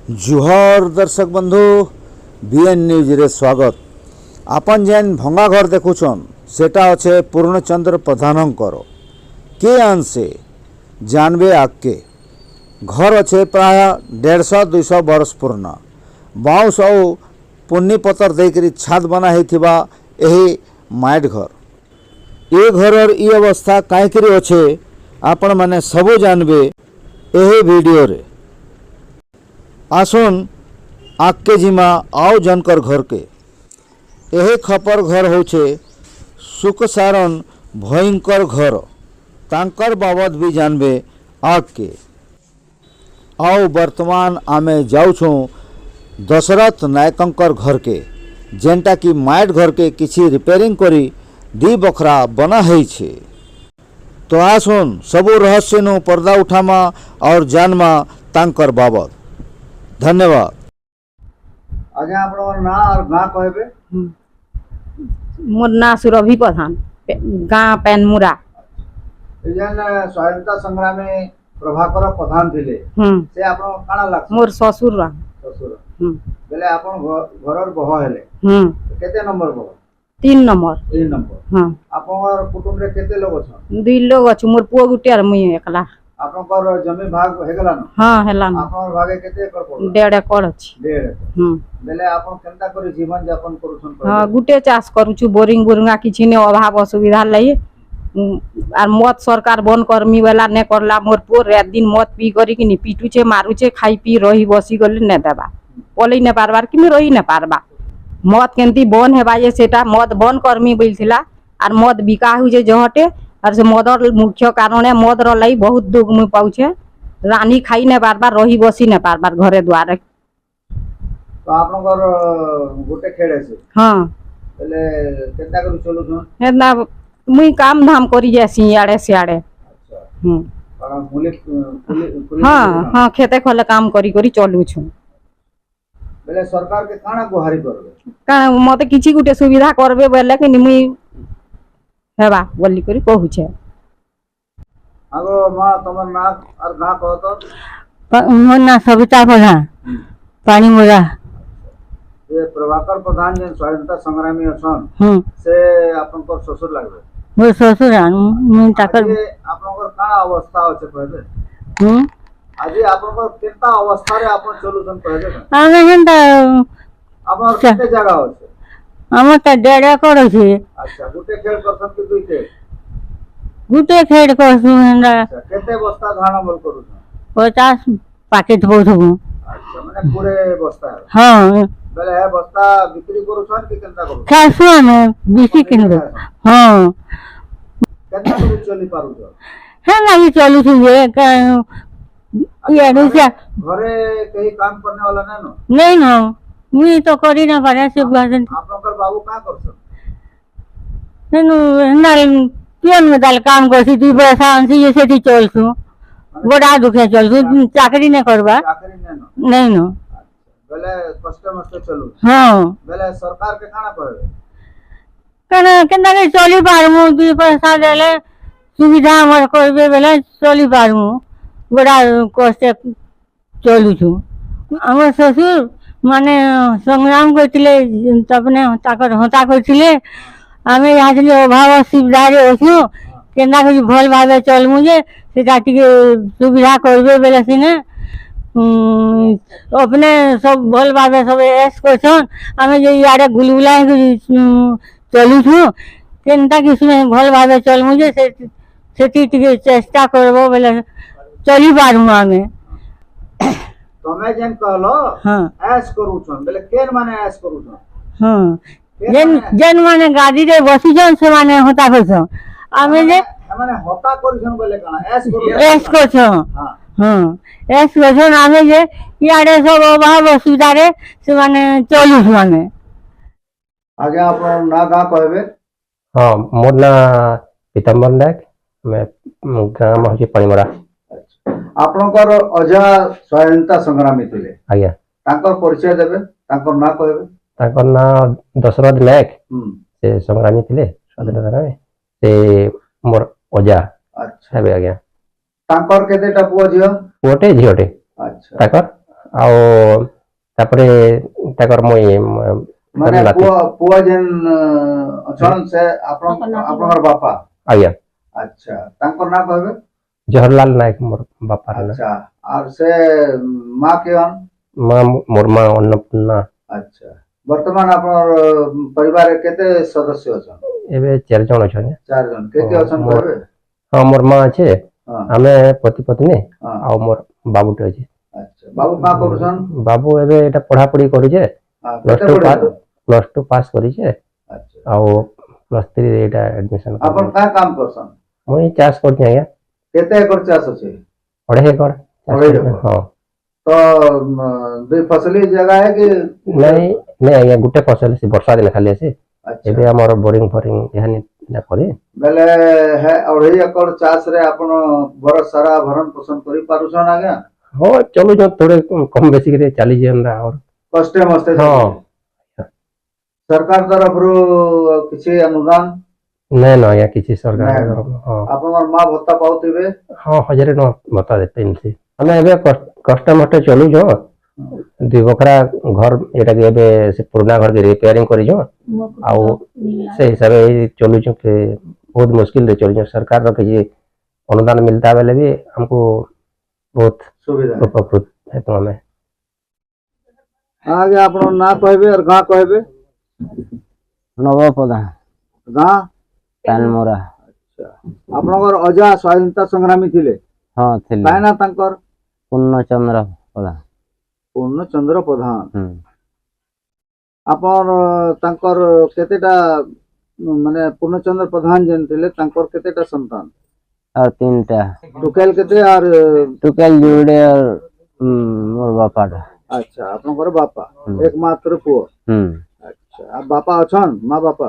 जुहर दर्शक बंधु BN news रे स्वागत। आपन जेन भंगा घर देखुछन सेटा अच्छे पूर्णचंद्र प्रधानंकर के आंसे जानबे आके घर अच्छे प्राय 150-200 वर्ष पुराना बाउंस और पुन्नी पतर देकरी छाद बना होइथिबा एही माइट घर। ये घर ई अवस्था काईकरी अच्छे आपण माने सबो जानबे एही वीडियो रे। आसुन आके जिमा आओ जनकर घर के यही खपर घर होचे सुख सारण भयंकर घर तांकर बाबद भी जानबे आके। आओ वर्तमान आमे जाऊँ दशरथ नायकंकर घर के जेनटा कि माइट घर के किसी रिपेयरिंग करी दी बखरा बना है छे। तो आसुन सबू रहस्य नु पर्दा उठामा और जानमा तांकर बाबद। धन्यवाद। आज्ञा आपन ना और गाँ कहबे। मोर ना सुरभि प्रधान गाँ पेनमुरा। एजन स्वाधीनता संग्राम में प्रभाकर प्रधान थिले से आपन काना लागछ। मोर ससुर रा ससुर बेले आपन घरर बह हेले केते नंबर बह 3 नंबर 3 नंबर। हां आपन कुटुंब रे केते लोग छ 2 लोग छ मोर पुओ गुटे और मुई एकला। आपनकर जमी भाग हेगला न। हां हेला न आपन भागे केते एकर पड़ो 1.5 एकड़ अछि 1.5 बेले आपन केनता करी जीवन यापन करूछन। हां गुटे चाष करूछु बोरिंग बोरिंगा किछि ने अभाव असुविधा लई आर मत सरकार बन कर्मी वाला ने करला। मोर पुओ रात दिन मत पी करी कि नि पीटुचे मारुचे खाई पी रही बसी गले ने देबा पलई ने पारबार कि नि रही ने पारबा। मत केंती बन हेबा ये सेटा मत बन कर्मी बोलथिला आर मत बिका हो जे जहटे और से मदर मुख्य कारण है मद रलाई बहुत दुख मुई पाउछे रानी खाई ने बार रही बसी ने बार घरे द्वारे। तो आपनकर गोटे खेड़े से हां पहले केनता करू चलू छ हेना मुई काम धाम करी जासी आड़े से आड़े। अच्छा बड़ा मूलिक हां हां खेते खले काम करी करी चलू छु। पहले सरकार के काना गुहारी करबे का मते किछि गुटे सुविधा करबे बेले कि मुई हेबा बोली करी कहू छे। आगो मां तमर नाक और गां कहत मोर ना सविता प्रधान पानी मोरा। ये प्रभाकर प्रधान जे स्वाधीनता संग्रामी अछन से आपनकर ससुर लागबे। मोर ससुर मुई ताकर आपनकर का अवस्था होचे कहबे। आज आपनकर केता अवस्था रे आपन सोल्यूशन कहबे। आमे हेंता आपन केते जगह होचे हमर त 1.5 एकड़ छै। अच्छा गुटे खेड़ करसन कि दुई खेड़ गुटे खेड़ करसु हेंदा। अच्छा केते बस्ता धान अमल करू 50 पैकेट बोथबु। अच्छा माने पूरे बस्ता है। हां बेले है बस्ता बिक्री करू छन कि केनता करू खासु में बिसी किनबे। हां केतना करू चली पारू छ हेंगा ही चलू छु ये ये रुसिया घरे कहीं काम करने वाला नै न नहीं न मुई तो करी ना पारे से बाजन। आपनकर बाबू का करछन हेनु हेंदा पियन में दाल काम करसी 2 पैसा आनसी ये सेठी चलसु बड़ा दुखे चलसु चाकरी ने करबा चाकरी नै न नहीं न बेले कष्ट मस्त चलू। हां बेले सरकार के काना कहबे कने केनता के चली पारमु 2 पैसा देले सुविधा हमर करबे बेले चली पारमु बड़ा कष्ट चलू छु। हमर ससुर माने संग्राम करथिले तबने ताकर होता करथिले आमे याजले अभाव सुविधा रे ओछु केनता के भल भाबे चलमु जे सेटा टिके सुविधा करबे बेले सिने अपने सब भल भाबे सब एस करछन आमे जे याडे गुलगुला चलू छु केनता कि सुने भल भाबे चलमु जे सेठी टिके चेष्टा करबो बेले चली पारमु आमे। तमे जेन कहलो हां ऐस करू छन बेले केन माने ऐस करू छन। हां जेन माने गाड़ी रे बसी जन से माने होता करछन आमे जे माने होता करछन बेले काना ऐस करछन। हां हां ऐस करछन आमे जे याडे सब अभाव असुविधा रे से माने चलू माने। आगे आपन ना गा कहबे। हां मोर ना पीताम्बर नायक मैं गाम होची पानीमरा। आपनकर अजा स्वाधीनता संग्रामी थिले आज्ञा ताकर परिचय देबे ताकर ना कहबे। ताकर ना दशरथ नायक से संग्रामी थिले स्वाधीनता संग्रामी से मोर अजा। अच्छा हेबे आज्ञा ताकर केतेटा पुओ झियो पुओटे झियोटे। अच्छा ताकर ଆଉ ତାପରେ ତାଙ୍କର ମୁଇଁ ମାନେ ନାତି। ପୁଅ ଯେନ୍ ଅଛନ୍ ସେ ଆପଣଙ୍କର ବାପା। ଆଜ୍ଞା ଆଚ୍ଛା ତାଙ୍କର ନାଁ କହିବେ? ଜବାହରଲାଲ ନାୟକ ମୋର ବାପାର ନା। ଆଚ୍ଛା আর সে মা কে হন? মোর মা ଅନ୍ନପୂର୍ଣ୍ଣା। আচ্ছা বর্তমান আপনার পরিবারে কেতে সদস্য অছন? ଏବେ 4 ଜଣ ଅଛନ୍ତି। 4 জন। কে কে অছন কইবে? ହଁ ମୋର ମା ଅଛି, হ্যাঁ ଆମେ ପତି ପତ୍ନୀ হ্যাঁ ଆଉ ମୋର ବାବୁଟେ ଅଛି। আচ্ছা বাবু কা করছন? ବାବୁ ଏବେ ଏଇଟା ପଢାପଢି କରୁଛେ, কেতে ପ୍ଲସ ଟୁ ପାସ୍ କରିଛେ আচ্ছা ଆଉ +3 ରେ ଏଇଟା ଆଡମିସନ আপন কা কাম করছন? ମୁଇଁ ଚାଷ କରୁଛି ଆଜ୍ଞା, কেতে একর চাষ আছে? 2.5 একর ଚାଷ ଅଢ଼େଇ କରୁଛି। ଏକର। ହଁ তো দুই ফসলি জায়গা है कि ନାଇଁ ନାଇଁ ଆଜ୍ଞା ଗୋଟେ ଫସଲ ସେ ବର୍ଷା ଦିନେ ଖାଲି ଆସି, अच्छा ଏବେ ଆମର ବୋରିଂ ଫରିଂ ଏହା ନା କରି ବେଲେ ହେ 2.5 एकड़ ଚାଷ ରେ ଆପଣ ବରଷ ସାରା ଭରଣ ପୋଷଣ କରି ପାରୁଛନ୍ ଆଜ୍ଞା? ହଁ ଚଲୁଛ ଥୋଡେ କମ ବେଶୀ କରି ଚାଲିଛି ଏନ୍ତା ଆଉ। କଷ୍ଟେ ମଷ୍ଟେ ହଁ ଚାଲିଛି। ସରକାର ତରଫରୁ କିଛି ଅନୁଦାନ? ନାଇଁ ନା ଆଜ୍ଞା କିଛି ସରକାର ନାଇଁ। ହଁ ଆପଣଙ୍କର ମା ଭତ୍ତା ପାଉଥିବେ? ହଁ 1000 ଟଙ୍କା ଭତ୍ତା ଦେତେ ଏମିତି। ଆମେ ଏବେ କଷ୍ଟେ ମଷ୍ଟେ ଚଲୁଛ, 2 ବଖରା ଘର ଏଇଟାକି ଏବେ ସେ ପୁରୁଣା ଘରକେ ରିପେୟାରିଂ କରିଛ, ଆଉ ସେ ହିସାବରେ ଏଇ ଚଲୁଛୁ କି ବହୁତ ମୁସ୍କିଲରେ ଚଲୁଛୁ। ସରକାରର କିଛି ଅନୁଦାନ ମିଲତା ବେଲେ ବି ଆମକୁ ବହୁତ ସୁବିଧା। ଉପକୃତ ହେତୁ ଆମେ। ଆଜ୍ଞା ଆପଣ ନାଁ କହିବେ আর ଗାଁ କହିବେ? ନବପଦା ଗାଁ? ପାନମରା। ଆଚ୍ଛା ଆପଣଙ୍କର ଅଜା ସ୍ୱାଧୀନତା ସଂଗ୍ରାମୀ ଥିଲେ? ହଁ ଥିଲି। କାହିଁ ନା ତାଙ୍କର? ପୂର୍ଣ୍ଣଚନ୍ଦ୍ର ପଦା। ପୂର୍ଣ୍ଣଚନ୍ଦ୍ର ପ୍ରଧାନ। ହୁଁ। ଆପଣ ତାଙ୍କର କେତେଟା ମାନେ ପୂର୍ଣ୍ଣଚନ୍ଦ୍ର ପ୍ରଧାନ ଯେନ୍ ଥିଲେ ତାଙ୍କର କେତେଟା ସନ୍ତାନ? और 3टा ଟୋଟାଲ କେତେ আর टुकेल जुड़े और मोर बापाटा। আচ্ছা আপনার বাপা একমাত্র পুଅ? আচ্ছা আর বাপা অছন মা বাপা?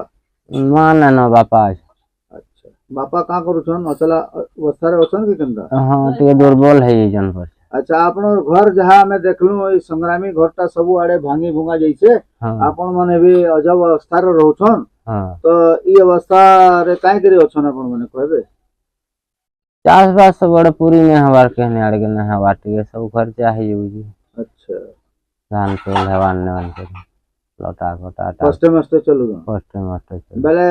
माँ ना ना बापा আছে। আচ্ছা বাপা কাঁ করুছন অচলা অবস্থারে অছন কি কেনতা? हाँ टे दुर्बल है जन पर। আচ্ছা আপনার ঘর যাহা আমি দেখলু এই সংগ্রামী ঘরটা সবু আড়ে ভাঙি ভুঙা যাইছে, हाँ আপন মানে भी অজব অবস্থারে রহুছন, हाँ তো এই অবস্থারে কাই করে অছন আপন মানে কইবে? चाष बास तो बड़े पूरी नहीं हवार कहने आड़ के नहीं हवार टे सब खर्चा है जी। আচ্ছা धान तेल हवार ने वाले लटा कोटा टा কষ্টে মষ্টে চলু कष्ट मष्ट चल। বেলে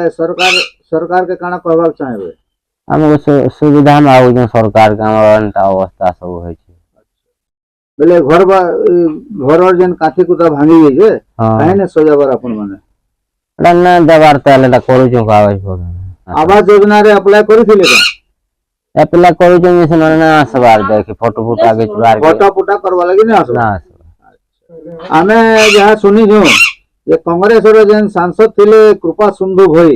सरकार के काना कहबाक चाहेबे? हमको सुविधा में आउ जो सरकार के हमारा अवस्था सब है। বেলে ঘর যেন কাঠি কুটা ভাঙি যাইছে हाँ কাহে না সজাবার আপন মানে? एटा ना देवार ताले टा करू जो कागज पर। আবাস যোজনারে अप्लाई করিছিলে কা? एप्लाई करू जो मिशन ना सवार दे कि फोटो फुटा के चुरार के ফটো ফুটা করবা লাগি না আসো? ना ଆମେ ଯାହା ଶୁଣିଛୁ ଯେ କଂଗ୍ରେସର ଯେନ୍ ସାଂସଦ ଥିଲେ କୃପା ସିନ୍ଧୁ ଭୋଇ,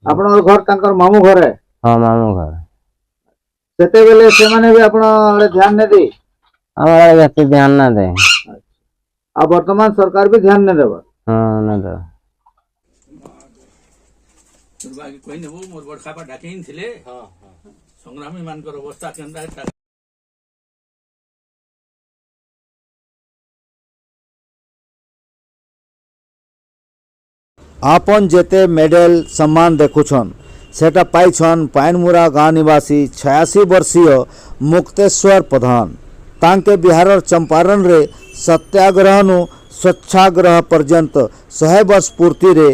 ଆପଣଙ୍କର ଘର ତାଙ୍କର ମାମୁଁ ଘରେ, हाँ मामू घर ସେତେବେଳେ ସେମାନେ ବି ଆପଣ ଆଡେ ଧ୍ୟାନ ନେ ଦେଇ हमारा एते ध्यान ना दे। ଆଉ ବର୍ତ୍ତମାନ ସରକାର ବି ଧ୍ୟାନ ନେ ଦେବା। हाँ ना दे। ଦୁର୍ଭାଗ୍ୟ କହି ନେବୁ ମୋର ବଡ଼ ଖାପା ଡାକି ହିଁ ଥିଲେ ସଂଗ୍ରାମୀ ମାନଙ୍କର ଅବସ୍ଥା କେନ୍ତା आपन जेते मेडल सम्मान देखुछन सेटा पाइछन पाइनमुरा गाँव निवासी 86 वर्षीय मुक्तेश्वर प्रधान। तांके बिहारर चंपारण रे सत्याग्रहनु स्वच्छाग्रह पर्यंत 100 वर्ष पूर्ति रे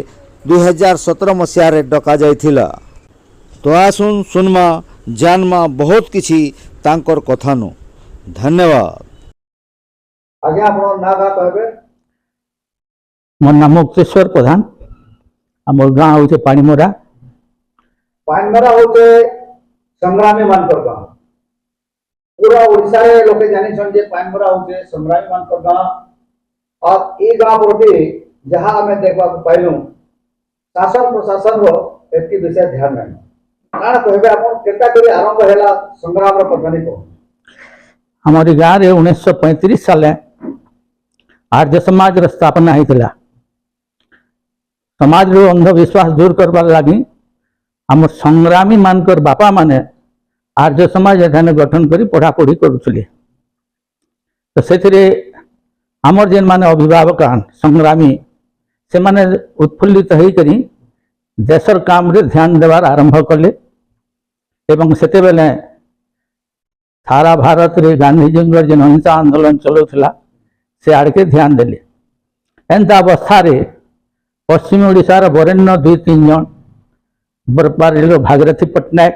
2017 मसीह रे डका जाइथिला। तो आसुन सुनमा जानमा बहुत किछि तांकर कथानु। धन्यवाद। आगे आपन नागा कहबे? मोर नाम मुक्तेश्वर प्रधान। आमर गाँ हूँ पानीमरा। पाइनमरा होते संग्रामी मानकर गाँव। पूरा ओडिशा रे लोके जानिछन जे पाइनमरा होते संग्रामी मानकर गाँव। और ई गाँव प्रति जहाँ हमें देखबा पाइलु शासन प्रशासन रो एति विषय ध्यान नहीं। काना कहबे आपन केता करी आरंभ हैला संग्राम रो कहानी को? हमारी गाँव रे 1935 साल आर्य समाज रो स्थापना होता। समाज रो अंधविश्वास दूर करवार लगी आम संग्रामी मानकर बापा माने आर्य समाज एखाने गठन करी पढ़ापढ़ी करुले। तो से आमर जेन माने अभिभावक संग्रामी से माने उत्फुल्लित होकर देशर काम रे ध्यान देवार आरंभ कले। एवं सेते बेले सारा भारत रे गांधीजी जेन अहिंसा आंदोलन चलुला से आड़के ध्यान देले। एंता अवस्था रे पश्चिम ओडिशार बरेण्य 2-3 जन बरपाली भागीरथी पट्टनायक,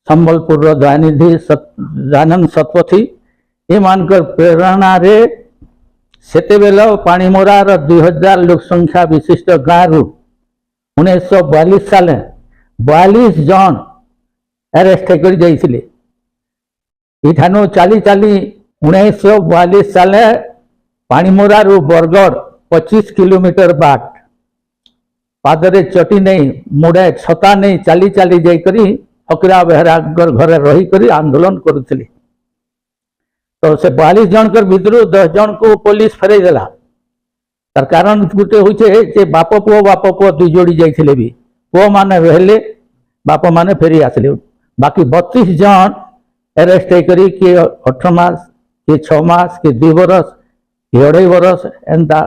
संबलपुर दयानिधि दयानंद शतपथी एमानकर प्रेरणा रे सेतेबेल पाणीमोरार 2000 लोक संख्या विशिष्ट गाँव 1942 साल 42 जन अरेस्ट कर जाइए। इठानु चली चली 1942 साल पाणीमोरा बरगढ़ 25 किलोमीटर बाट पादरे चटी नहीं मुड़े छता नहीं चली चली जाकरी फकीरा बेहरा घरे रही कर आंदोलन करुले। तो से 42 जन भितर 10 जन को पुलिस फेरई देला। तार कारण गोटे हूँ बाप पुओ दुई जोड़ी जाते भी पुओ मैंने रहिले बाप मैंने फेरी आसले। बाकी 32 जन अरेस्ट होकर किए 18 मास किए 6 मास किए 2 बरस किए 2.5 बरस एंता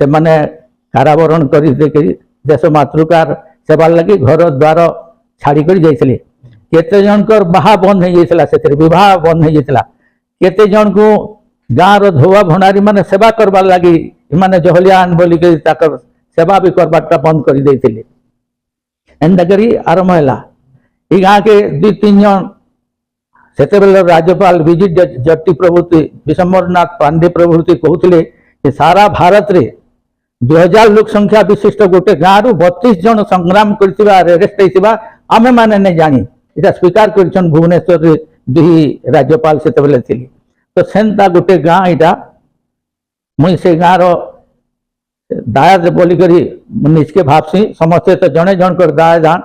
से माने कारावरण कर देश मातृकार सेवा लगी घर द्वार छाड़ी कर जाइए। केते जनकर बाहा बंद हो जाता से विवाह बंद हो जाता। केते जन को गाँव धोआ भंडारी माने सेवा करवार लगी इमाने जहलियान बोलिक सेवा भी करवाटा बंद कर देते। एंता करी आरंभ है गाँ के 2-3 जन से राज्यपाल विजय जट्टी प्रभृति विशंबरनाथ पांडे प्रभृति कहते कि सारा भारत रे 2000 लोक संख्या विशिष्ट गोटे गाँव 32 जन संग्राम कररेस्ट होता आमे माने नहीं जानी इटा स्वीकार कर भुवनेश्वर रे 2 राज्यपाल से थी। तो सेन्ता गोटे गाँ इटा मुई से गाँव दाया बोलिक निजके भावसी समस्ते तो जड़े जनकर दाया दान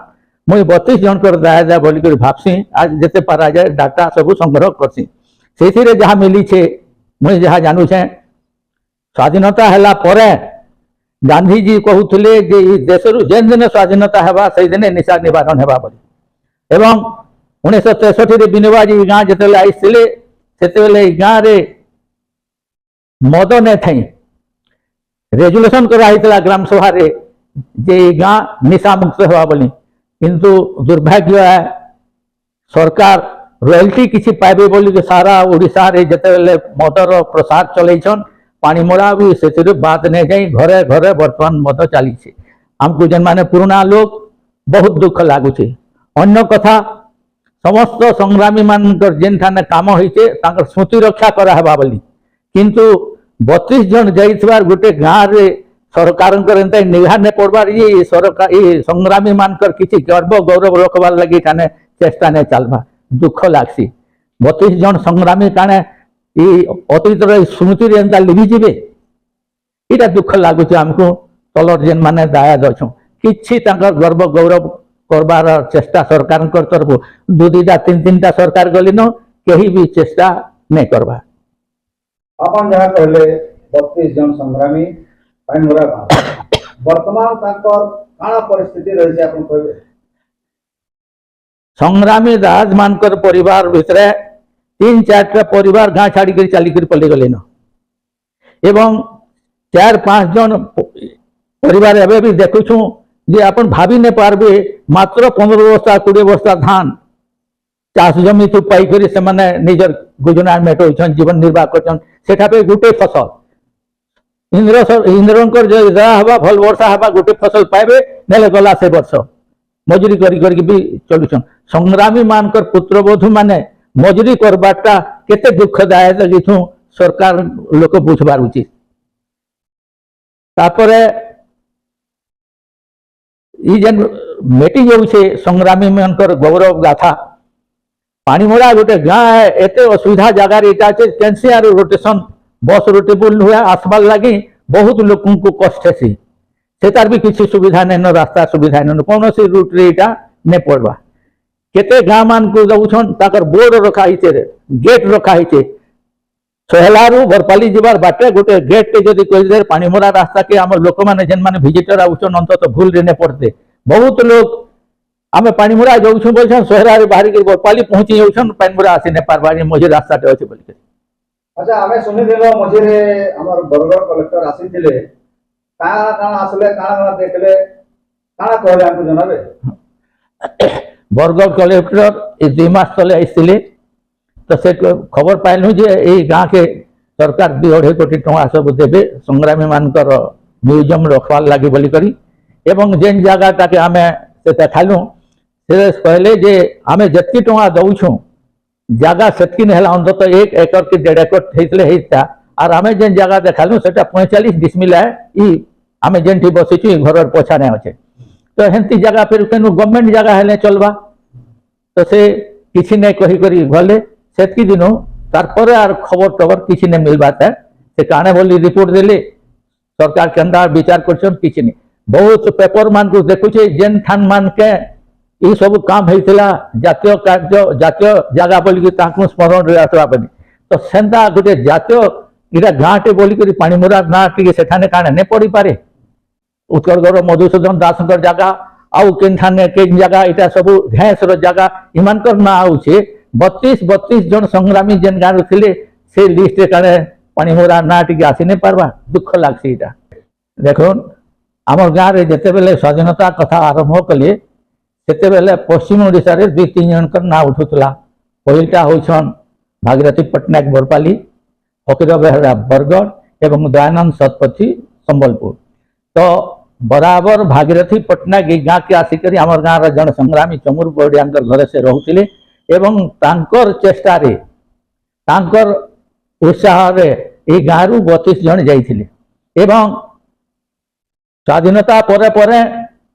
मुई 32 जनकर दाया बोलिक भावसी आज जिते पारा जाए डाटा सब संग्रह करसी से जहाँ मिली छे मुई जहाँ जानूचे स्वाधीनता है परे गांधीजी कहते जे देश जेन दिन स्वाधीनता है से दिन निशा निवारण है एवं 1963 बिनोबाजी गाँ जो आईते से गाँव रे मद ने थी रेजुलेशन कराई ग्राम सभा रे जे गाँ निशा मुक्त हवा बोली किंतु दुर्भाग्य है सरकार रॉयल्टी किसी पाइबे बोली सारा ओडिशा रे जते मदर प्रसार चलैछन पाणीमोरा भी से बात नहीं जाई घरे घरे बर्तमान मद चली आमको जेन माने पुराना लोग बहुत दुख लगुच। अन्य कथा समस्त संग्रामी मानकर जेन ठाने काम होइछे तांकर स्मृति रक्षा करावा बोली किंतु 32 जन जाइथबार गोटे गाँव रे सरकार निघा नहीं पड़बार ये सरकार ये संग्रामी मानकर किसी गर्व गौरव रखबार लगी ठाने चेष्टा नहीं चलवा दुख लागसी। 32 जन संग्रामी काने अतीत स्मृति एंता लिभिजे इटा दुख लगुच आमको तलर जेन माने दायाद अच्छु कि गर्व गौरव करबार चेष्टा सरकार तरफ 2-2टा 3-3टा सरकार गलिन कहीं भी चेष्टा नहीं करवा। आपन जहाँ कहले 32 जन संग्रामी पाणीमोरा गाँव वर्तमान काणा परिस्थिति रही आपन कहबे। संग्रामी राज मानकर परिवार भितर 3-4टा परिवार गाँ छाड़ी कर चली कर पलि गले एवं 4-5 जन परिवार एवं भी देखुछु जे अपन भाभी नहीं पारबे मात्र 15 बस्ता 20 बस्ता धान चाष जमी तु पाई से माने निजर गुजरान मेटोन जीवन निर्वाह कर पे गोटे फसल इंद्रंकर हवा भल वर्षा हवा गोटे फसल पाइबे नेले गला से वर्ष मजूरी करी भी चलुछन। संग्रामी मानकर पुत्रबधू माने मजूरी करबाटा केते दुखदायक किछु सरकार लोक बुझबार उचित। तापरे जेन मेटी जाऊे संग्रामी मानकर गौरव गाथा पाणीमोरा गोटे गाँ है एत असुविधा जगार यहाँ अच्छे कैंसियर रोटेशन बस रोटेबल हुए आसबार लगी बहुत लोक को कष्ट है सेतार भी किसी सुविधा नहीं रास्ता सुविधा नहीं कौन सी रूट रे यहाँ नहीं पड़वा केते गाँ मान को दौन ताकर बोर्ड रखाई गेट रखाई सोहेलारू बरपाली जीवार बाटे गोटे गेट टे जदि कहीदे पाणीमोरा रास्ता के आम लोक मैंने जेन मैंने विजिटर आउन अंत भूल रे नहीं पड़ते बहुत लोग आम पाणीमोरा जाऊँ बोल सोहरा बाहर के बरपाली पहुंची जाऊन पाणीमोरा आसी नहीं पार्बार मझे रास्ता अच्छे बोल। अच्छा आमे सुनी देलो मझे हमर बरगढ़ कलेक्टर आसीथिले काना काना आसले काना देखले काना कहले हमको जनाबे। बरगढ़ कलेक्टर 2 मास तले आइथिले तो से खबर पाइलु जे यही गाँ के सरकार 2.5 कोटी टଙ୍କା सब देवे संग्रामी मानकर म्यूजियम रखवार लगी बोली करी एवं जेन जगह के आम से देखालु से कहले जे आम जितकी टଙ୍କା दौछू जगह सेतकी नहीं है अंत 1 एकड़ की 1.5 एकड़ होता और आम जेन जगह देखालु से 45 डिसमिल है आम जेन बसीचु घर पछाने अच्छे तो हेंती जगह फिर तेणु गवर्नमेंट जगह हेले चलवा तो से किसी नहीं कही करी गले सेतकी दिनू तारपर आर खबर टबर किसी नहीं मिलवा था से काणे बोली रिपोर्ट देले सरकार केंद्र विचार कर किसी नहीं बहुत पेपर मान को देखुचे जेन थान मान के ये सब काम होता जातीय कार्य जातीय जगह बोलिकी स्मरण रही आसवा बनी तो सेंता गोटे जातीय इटा गाँटे बोलिकी पाणीमुरा गाँ टी सेठाने काणे नहीं पड़ी पारे उत्कलगढ़ मधुसूदन दास जगह आउ केन जगह इटा सब घास जगह इमानकर ना आउछे 32 जन संग्रामी जेन गाँव थे से लिस्ट काणे पाणीमुरा ना टी आसी नहीं पारबा दुख लागसी इटा देखुन आमर गाँव में जिते बेले स्वाधीनता कथा आरंभ कले सेते बेले पश्चिम ओडिशा रे 2-3 जनकर ना उठुला पहिलटा होछन भागीरथी पट्टनायक बरपाली फकीर बेहरा बरगढ़ एवं दयानंद शतपथी संबलपुर तो बराबर भागीरथी पट्टनायक गाँ के आसिक आमर गाँव जन संग्रामी चमुर बड़िया घर से रोते एवं तांकर चेष्टा रे तांकर उत्साह रे ए गाँव 32 जन जाइथिले एवं स्वाधीनता परे परे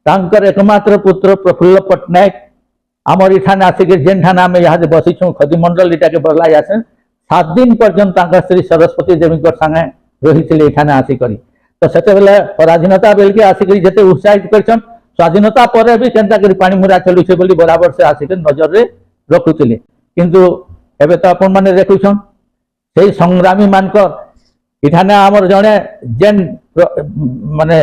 तांकर एकमात्र पुत्र प्रफुल्ल पट्टनायक आमर इठाने आसिक जेन ठाने आम यहाँ बसीचु खदी मंडल इटा के बदला आसे 7 दिन पर्यंत श्री सरस्वती देवी संगे रही इठाने आसिक तो से पराधीनता बेल के आसिक जिते उत्साहित कर स्वाधीनता पर भी केन्ता करी पाणीमुरा चलुचे बोली बराबर से आसिक नजर रे रखुले किंतु एबे तो अपन माने देखुछन से संग्रामी मानकर इठाने आमर जड़े जेन माने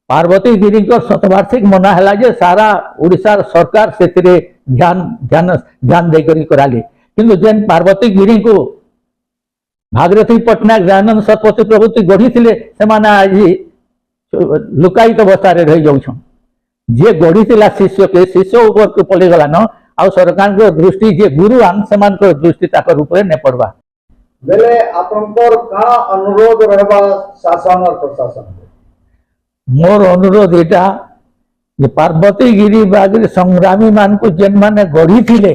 पार्वती गिरी शतवार्षिक मना है जे सारा उड़ीसा सरकार से ध्यान ध्यान ध्यान देकर कराली किंतु जेन पार्वती गिरी को भागीरथी पट्टनायक दयानंद शतपथी प्रभृति गढ़ी थे से आज लुकायित अवस्था रही जाऊन जे गढ़ी शिष्य के शिष्य ऊपर को पड़गला न आ सरकार दृष्टि जे गुरुआन से दृष्टि ताकर ऊपर नहीं पड़वा बेले आपनकर का अनुरोध रहबा शासन और प्रशासन मोर अनुरोध एटा जे पार्वती गिरी बागी संग्रामी मान को जेन माने गढ़ी थिले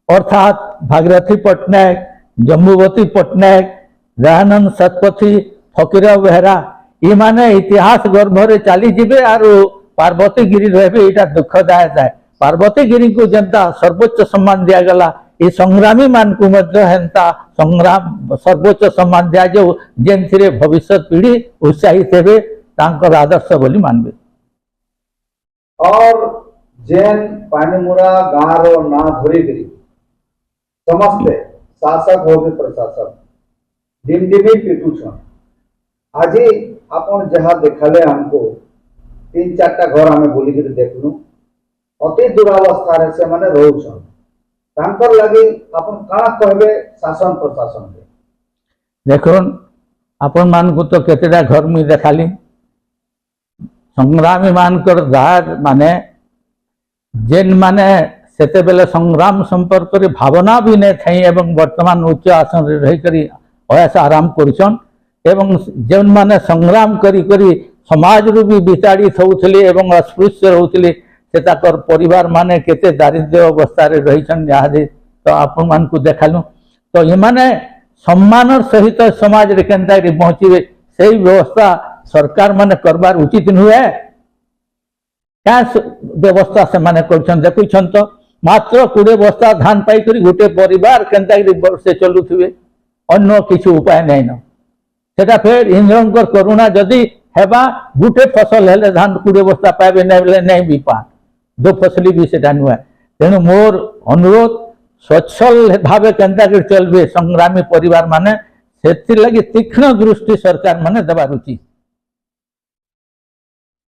अर्थात भागीरथी पट्टनायक जम्बुवती पट्टनायक दयानंद शतपथी फकीर बेहरा ये माने इतिहास गर्भ रे चली जिबे आर पार्वती गिरी रहे यहाँ दुखदायक है पार्वती गिरी को जनता सर्वोच्च सम्मान दिया गला ये संग्रामी मान को हेन्ता संग्राम सर्वोच्च सम्मान दिया जो जेन थी भविष्य पीढ़ी उत्साहित हे तांकर आदर्श बोली मानबे और जेन पानीमुरा गाँव रो ना धरिकी समस्ते शासक हो प्रशासक डिमडिमी पिटुछन आज आपन जहाँ देखाले हमको 3-4टा घर आम बुलिक देखलु अति दुरावस्था रे से माने रोछन तांकर लगी आपन काना कहबे शासन प्रशासन के देखुन आपन मान को तो केतेटा घर मुई देखाली संग्रामी मानकर दाद माने जेन माने सेते बेले संग्राम संपर्क रे भावना भी नहीं थई एवं वर्तमान उच्च आसन रे रही करी अयास आराम करुछन एवं जेन माने संग्राम करी करी समाज रु भी विताड़ित होउथले एवं अस्पृश्य रहउथले से ताकर परिवार माने केते दारिद्र्य अवस्था रे रहिछन यादे तो आपन मान को देखालु तो ये माने सम्मान सहित समाज रे केनता रे पहुंचीबे सेही व्यवस्था सरकार माने करबार उचित नुहे क्या व्यवस्था से माने करछन देखुछन तो मात्र 20 बस्ता धान पाई करी गोटे परिवार केनता से चलुथिबे अन्य किछु उपाय नहीं न सेटा फिर इंद्रंकर करुणा जदि हेबा गोटे फसल हेले धान 20 बस्ता पाइबे नहीं भी पा 2 फसली भी सेटा नुहे तेणु मोर अनुरोध स्वच्छल भावे केनता चलबे संग्रामी परिवार माने सेति लगी तीक्ष्ण दृष्टि सरकार माने देबार उचित।